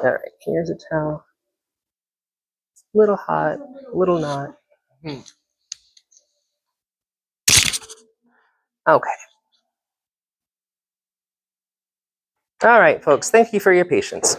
All right, here's a towel. It's a little hot, a little not. Okay. All right, folks, thank you for your patience.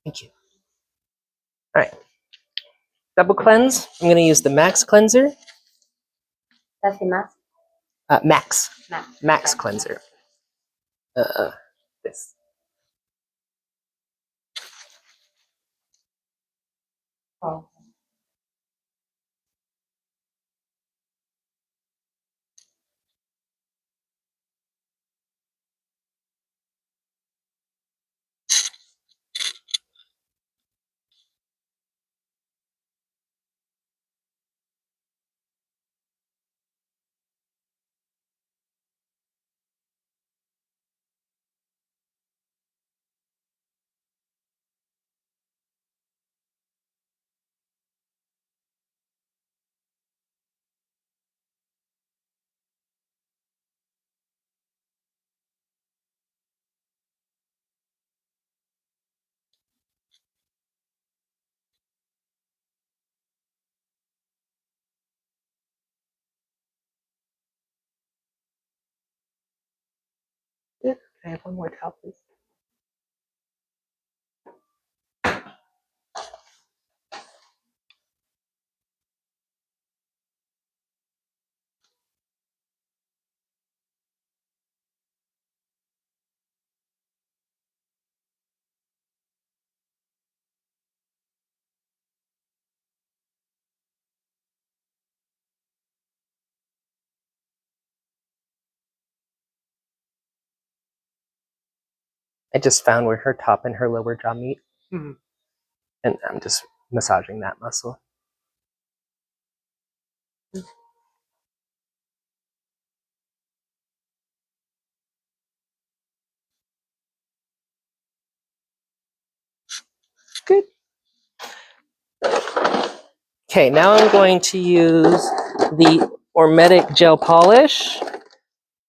Thank you. All right. Double cleanse. I'm going to use the Max cleanser. That's the mask? Max. Max Okay. cleanser. This. Oh. Can I have one more towel, please? I just found where her top and her lower jaw meet. And I'm just massaging that muscle. Good. Okay, now I'm going to use the Ormetic gel polish,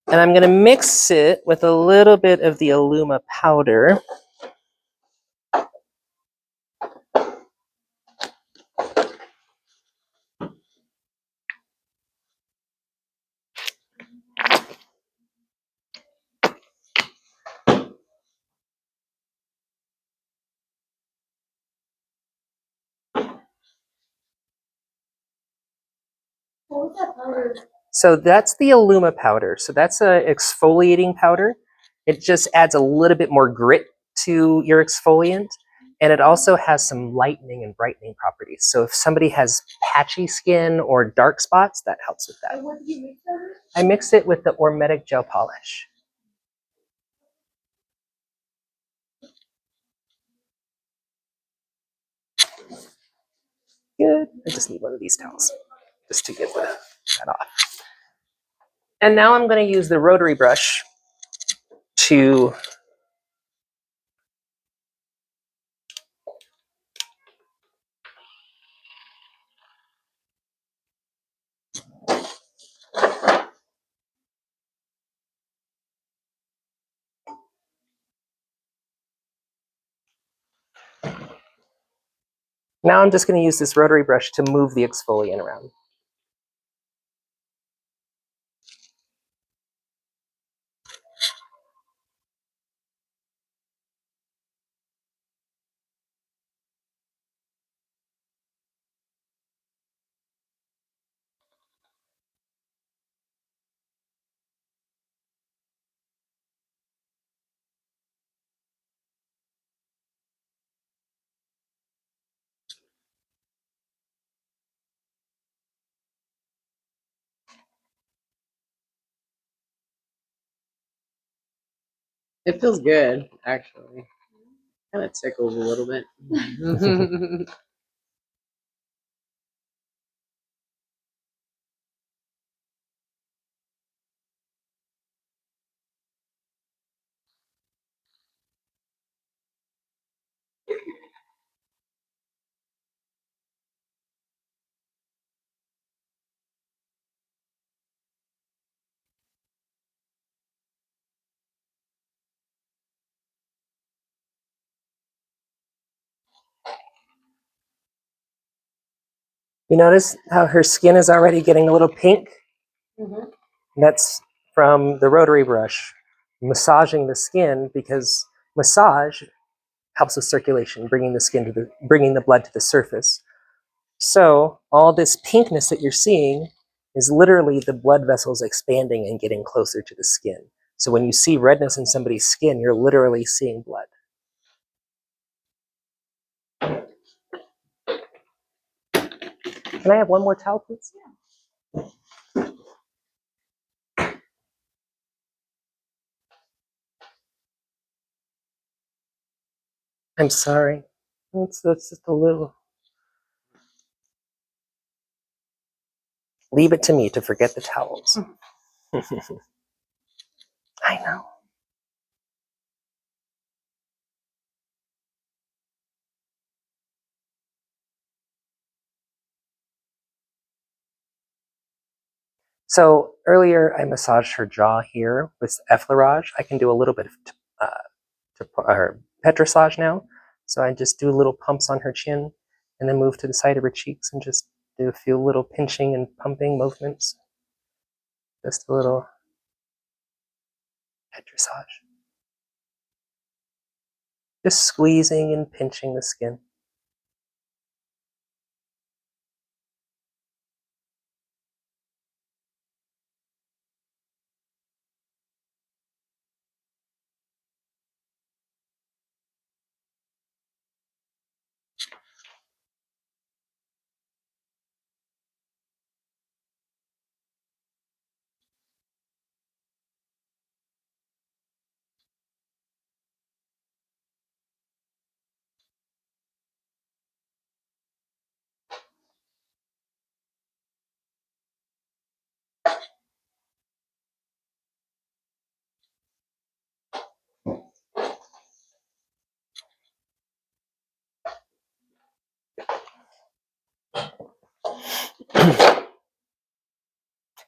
and I'm going to mix it with a little bit of the Illuma powder. What was that powder? So that's the Illuma powder. So that's a exfoliating powder. It just adds a little bit more grit to your exfoliant. And it also has some lightening and brightening properties. So if somebody has patchy skin or dark spots, that helps with that. And what did you mix that with? I mix it with the Ormetic gel polish. Good. I just need one of these towels just to get that off. And now I'm going to use the rotary brush to now I'm just going to use this rotary brush to move the exfoliant around. It feels good, actually. Kind of tickles a little bit. You notice how her skin is already getting a little pink? Mhm. That's from the rotary brush massaging the skin, because massage helps with circulation, bringing the blood to the surface. So all this pinkness that you're seeing is literally the blood vessels expanding and getting closer to the skin. So when you see redness in somebody's skin, you're literally seeing blood. Can I have one more towel, please? I'm sorry. That's just a little. Leave it to me to forget the towels. I know. So earlier I massaged her jaw here with effleurage. I can do a little bit of petrissage now. So I just do little pumps on her chin and then move to the side of her cheeks and just do a few little pinching and pumping movements. Just a little petrissage. Just squeezing and pinching the skin.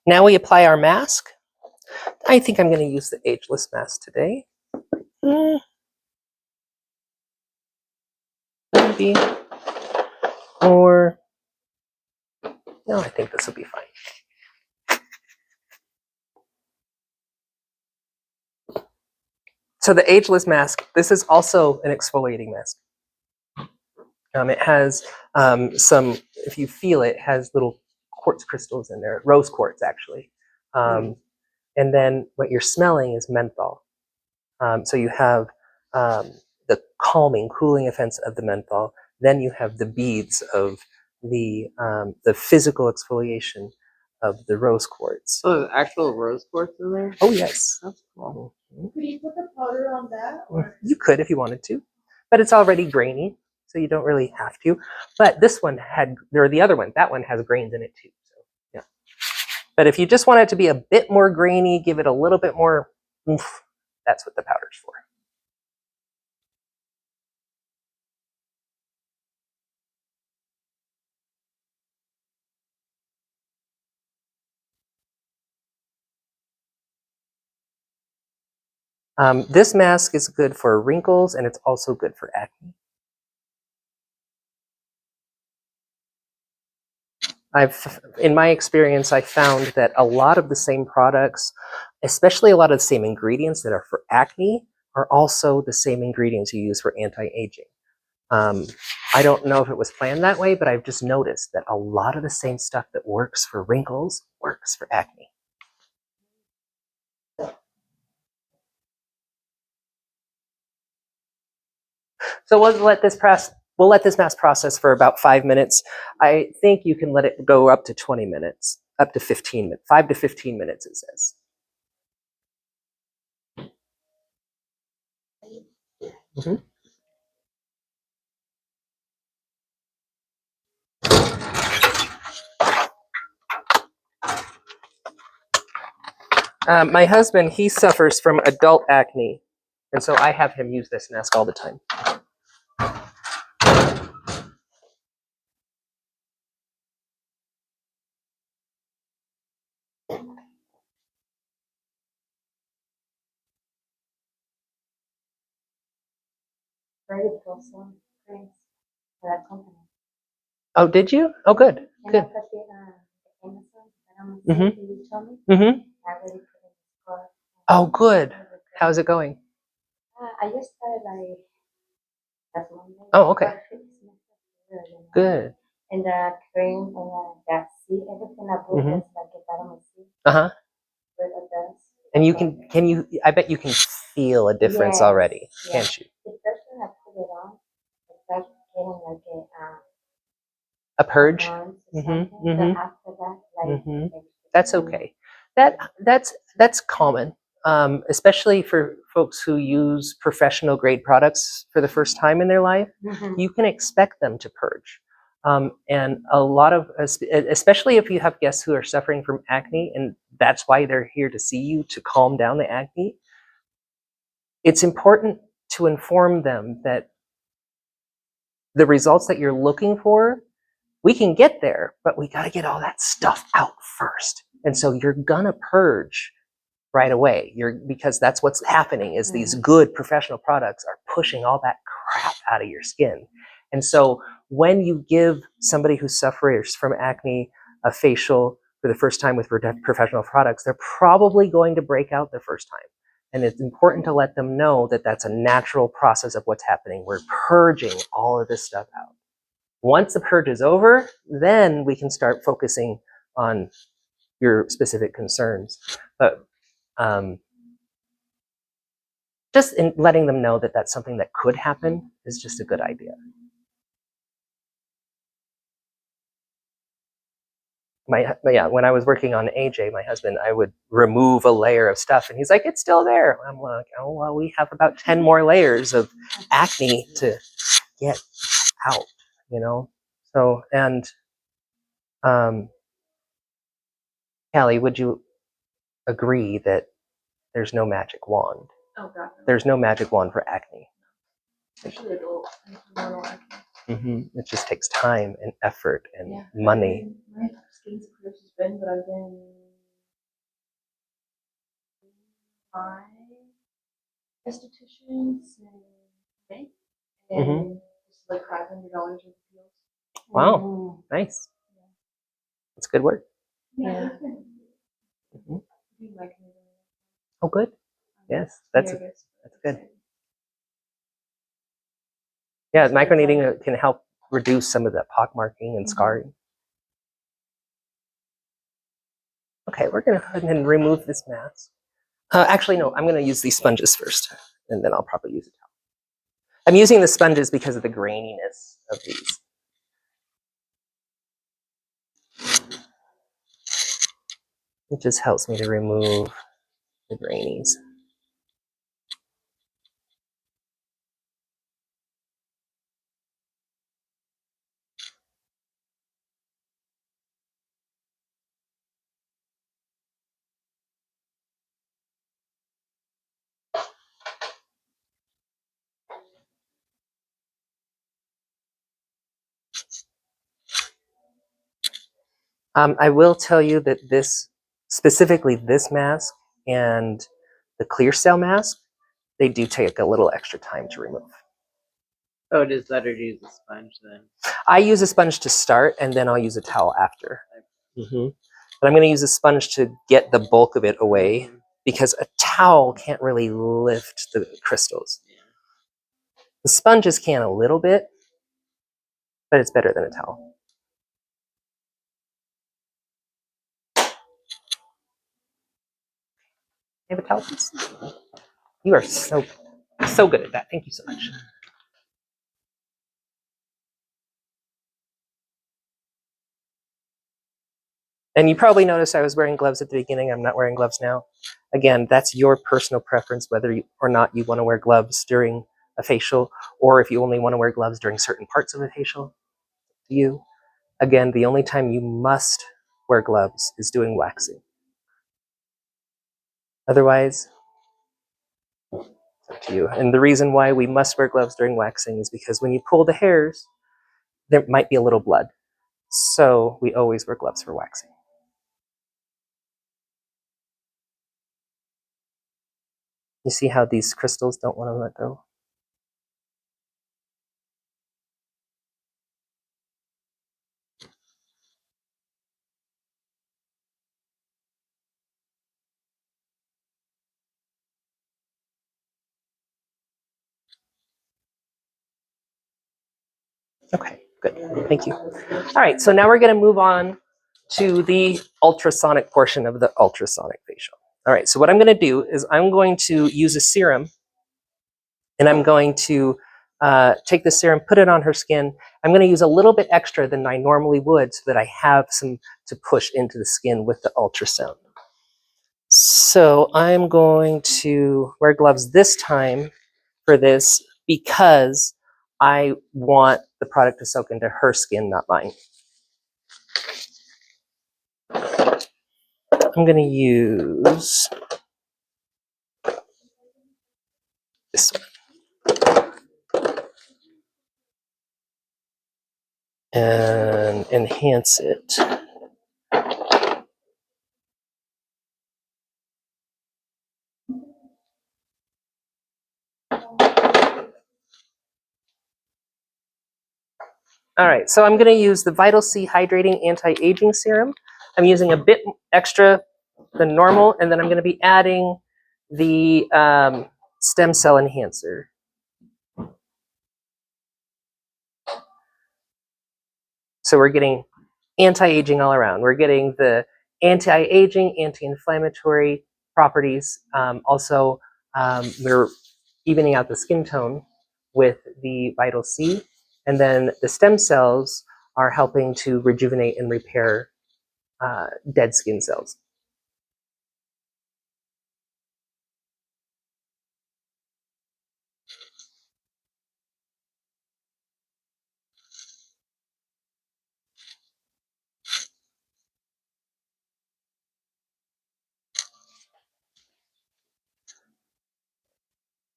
Now we apply our mask. I think I'm going to use the ageless mask today. Maybe. Or, no, I think this will be fine. So the ageless mask, this is also an exfoliating mask. It has some, if you feel it, has little quartz crystals in there, rose quartz actually. And then what you're smelling is menthol. So you have the calming, cooling effects of the menthol. Then you have the beads of the physical exfoliation of the rose quartz. So there's actual rose quartz in there? Oh yes. That's cool. Could you put the powder on that? Or? You could if you wanted to, but it's already grainy, so you don't really have to. But this one had, or the other one, that one has grains in it too. So yeah. But if you just want it to be a bit more grainy, give it a little bit more oomph, that's what the powder's for. This mask is good for wrinkles, and it's also good for acne. In my experience, I found that a lot of the same products, especially a lot of the same ingredients that are for acne, are also the same ingredients you use for anti-aging. I don't know if it was planned that way, but I've just noticed that a lot of the same stuff that works for wrinkles works for acne. So we'll let this mask process for about 5 minutes. I think you can let it go up to 20 minutes, up to 15 minutes, 5 to 15 minutes it says. Mhm. My husband, he suffers from adult acne, and so I have him use this mask all the time. Very close one. Thanks for that company. Oh, did you? Oh, good. Can Good. I put the Amazon? Mhm. You told me? Mhm. I already put in the car. Oh, good. How's it going? I just started like last Monday. Oh, okay. But it's not good, you know. Good. And the cream and that C, everything I put Mhm. is like a vitamin C. Uh-huh. But it does. And can you, I bet you can feel a difference Yes, already, yes. can't you? The first time I put it on, it's like getting like A purge? or Mhm. something. But Mhm. after that, like Mhm. it's That's okay. That's common, especially for folks who use professional grade products for the first time in their life. You can expect them to purge, and a lot of, especially if you have guests who are suffering from acne, and that's why they're here to see you to calm down the acne. It's important to inform them that the results that you're looking for, we can get there, but we got to get all that stuff out first. And so you're gonna purge right away. Because that's what's happening is these good professional products are pushing all that crap out of your skin. And so when you give somebody who suffers from acne a facial for the first time with professional products, they're probably going to break out the first time. And it's important to let them know that that's a natural process of what's happening. We're purging all of this stuff out. Once the purge is over, then we can start focusing on your specific concerns. But just in letting them know that that's something that could happen is just a good idea. Yeah, when I was working on AJ, my husband, I would remove a layer of stuff, and he's like, "It's still there." I'm like, "Oh well, we have about 10 more layers of acne to get out," you know. So, and Callie, would you agree that there's no magic wand? Oh god. There's no magic wand for acne. Especially adult acne. It just takes time and effort and money. My skin's clear as been, but I've been 5 estheticians and May. And it's like $500 of deals. Wow, nice. That's good work. Yeah. Mhm. You like me. Oh, good. Yes, that's good. Yeah, microneedling can help reduce some of the pockmarking and scarring. Okay, we're gonna go ahead and remove this mask. Actually, no, I'm gonna use these sponges first, and then I'll probably use a towel. I'm using the sponges because of the graininess of these. It just helps me to remove the grainies. I will tell you that specifically this mask and the clear cell mask, they do take a little extra time to remove. Oh, it is better to use a sponge then. I use a sponge to start, and then I'll use a towel after. But I'm going to use a sponge to get the bulk of it away, because a towel can't really lift the crystals. The sponges can a little bit, but it's better than a towel. You have a towel, please? You are so good at that. Thank you so much. And you probably noticed I was wearing gloves at the beginning. I'm not wearing gloves now. Again, that's your personal preference, whether or not you want to wear gloves during a facial, or if you only want to wear gloves during certain parts of a facial. You, again, the only time you must wear gloves is doing waxing. Otherwise, it's up to you. And the reason why we must wear gloves during waxing is because when you pull the hairs, there might be a little blood. So we always wear gloves for waxing. You see how these crystals don't want to let go? Okay, good. Thank you. All right, so now we're going to move on to the ultrasonic portion of the ultrasonic facial. All right, so what I'm going to do is I'm going to use a serum, and I'm going to take the serum, put it on her skin. I'm going to use a little bit extra than I normally would so that I have some to push into the skin with the ultrasound. So I'm going to wear gloves this time for this because I want the product to soak into her skin, not mine. I'm going to use this one and enhance it. All right, so I'm going to use the Vital C Hydrating Anti-Aging Serum. I'm using a bit extra than normal, and then I'm going to be adding the stem cell enhancer. So we're getting anti-aging all around. We're getting the anti-aging, anti-inflammatory properties. Also, we're evening out the skin tone with the Vital C. And then the stem cells are helping to rejuvenate and repair dead skin cells.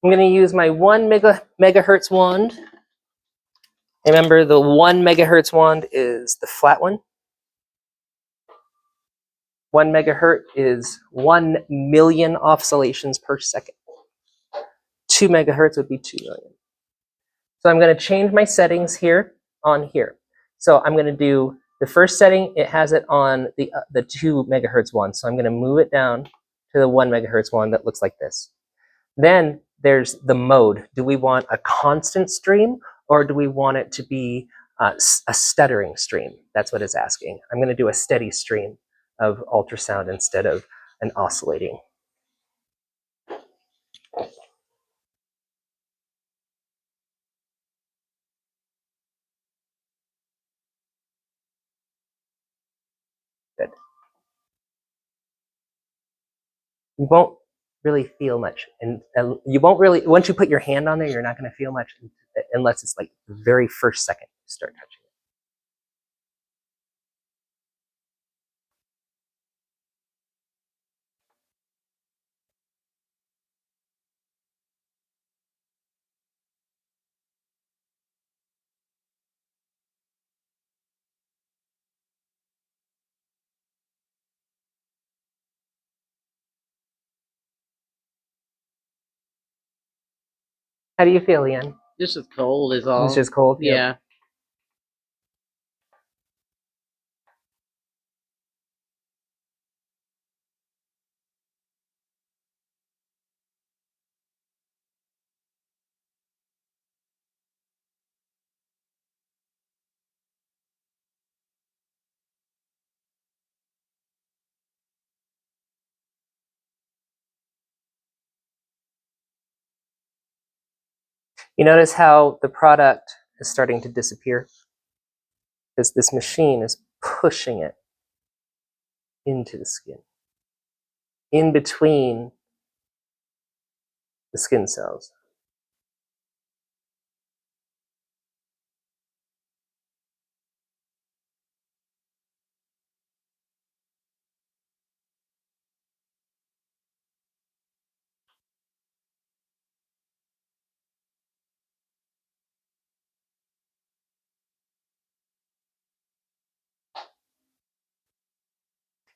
I'm going to use my 1 megahertz wand. Remember, the 1 megahertz wand is the flat one. 1 megahertz is 1 million oscillations per second. 2 megahertz would be 2 million. So I'm going to change my settings here on here. So I'm going to do the first setting. It has it on the 2 megahertz one. So I'm going to move it down to the 1 megahertz one that looks like this. Then there's the mode. Do we want a constant stream, or do we want it to be a stuttering stream? That's what it's asking. I'm going to do a steady stream of ultrasound instead of an oscillating. Good. You won't really feel much, and you won't really, once you put your hand on there, you're not going to feel much unless it's like the very first second you start touching it. How do you feel, Ian? This is cold is all. It's just cold? Yeah. Yep. You notice how the product is starting to disappear? Because this machine is pushing it into the skin. in between the skin cells.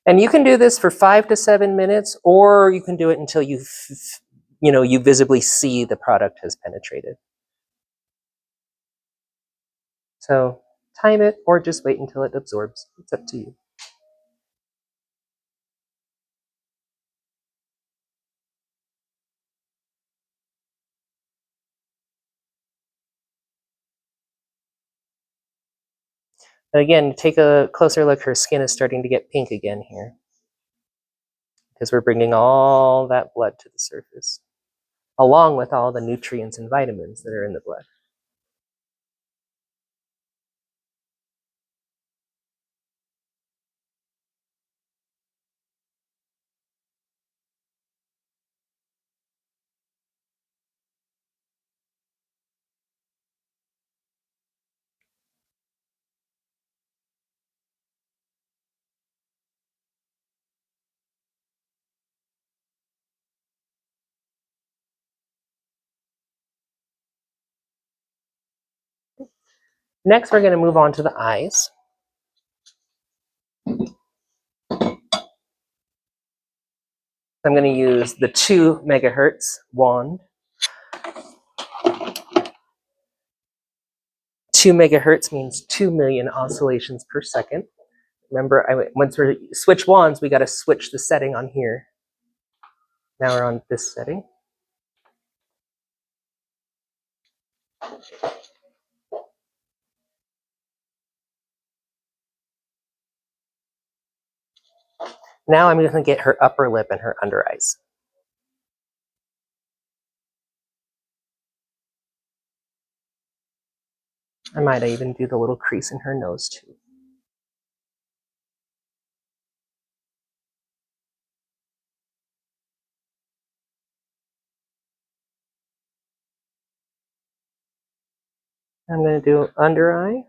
And you can do this for 5 to 7 minutes, or you can do it until you visibly see the product has penetrated. So time it, or just wait until it absorbs. It's up to you. And again, take a closer look. Her skin is starting to get pink again here, because we're bringing all that blood to the surface, along with all the nutrients and vitamins that are in the blood. Next, we're going to move on to the eyes. I'm going to use the 2 megahertz wand. 2 megahertz means 2 million oscillations per second. Remember, once we switch wands, we got to switch the setting on here. Now we're on this setting. Now I'm going to get her upper lip and her under eyes. I might even do the little crease in her nose too. I'm going to do under eye.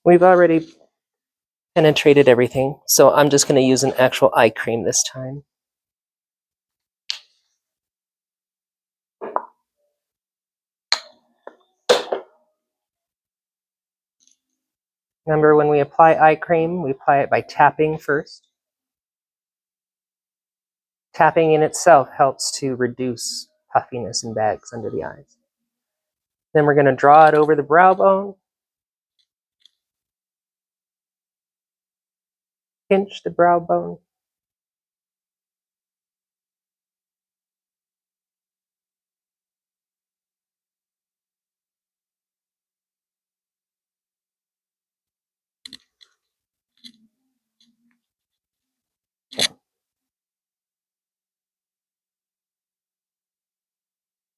We've already penetrated everything, so I'm just going to use an actual eye cream this time. Remember, when we apply eye cream, we apply it by tapping first. Tapping in itself helps to reduce puffiness and bags under the eyes. Then we're going to draw it over the brow bone. Pinch the brow bone.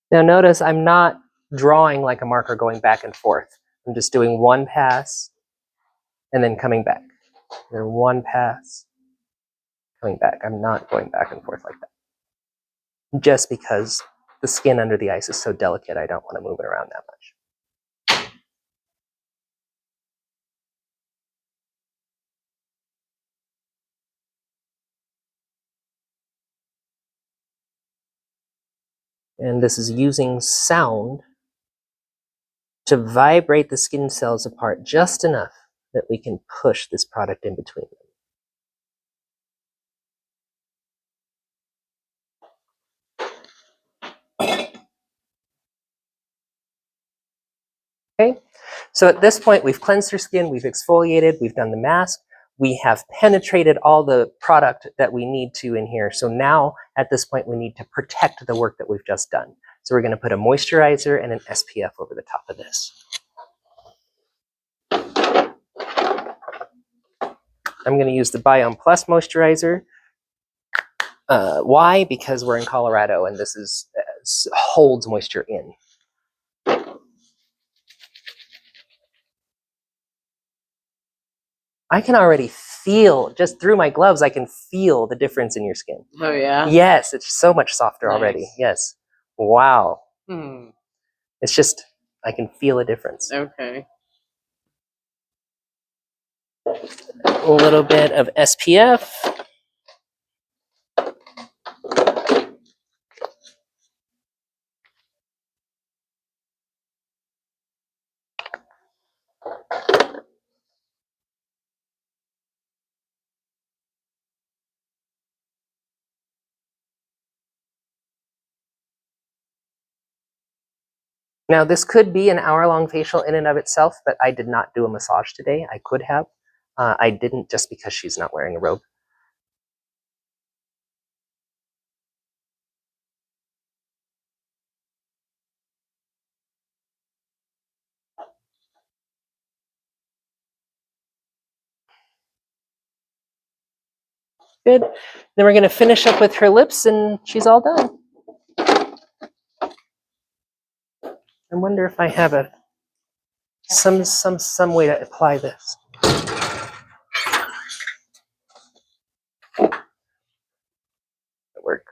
Now notice I'm not drawing like a marker going back and forth. I'm just doing one pass and then coming back. Then one pass, coming back. I'm not going back and forth like that. Just because the skin under the eyes is so delicate, I don't want to move it around that much. And this is using sound to vibrate the skin cells apart just enough that we can push this product in between them. Okay, so at this point, we've cleansed her skin, we've exfoliated, we've done the mask, we have penetrated all the product that we need to in here. So now, at this point, we need to protect the work that we've just done. So we're going to put a moisturizer and an SPF over the top of this. I'm going to use the Biome Plus moisturizer. Why? Because we're in Colorado and this holds moisture in. I can already feel, just through my gloves, I can feel the difference in your skin. Oh yeah. Yes, it's so much softer already. Nice. Yes. Wow. Hmm. It's just, I can feel a difference. Okay. A little bit of SPF. Now, this could be an hour-long facial in and of itself, but I did not do a massage today. I could have. I didn't just because she's not wearing a robe. Good. Then we're going to finish up with her lips and she's all done. I wonder if I have some way to apply this. Work.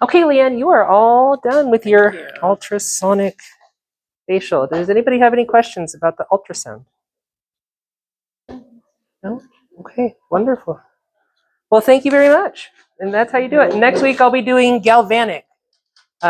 Okay, Leanne, you are all done with your you. ultrasonic facial. Does anybody have any questions about the ultrasound? No? Okay, wonderful. Well, thank you very much. And that's how you do it. Next week I'll be doing galvanic.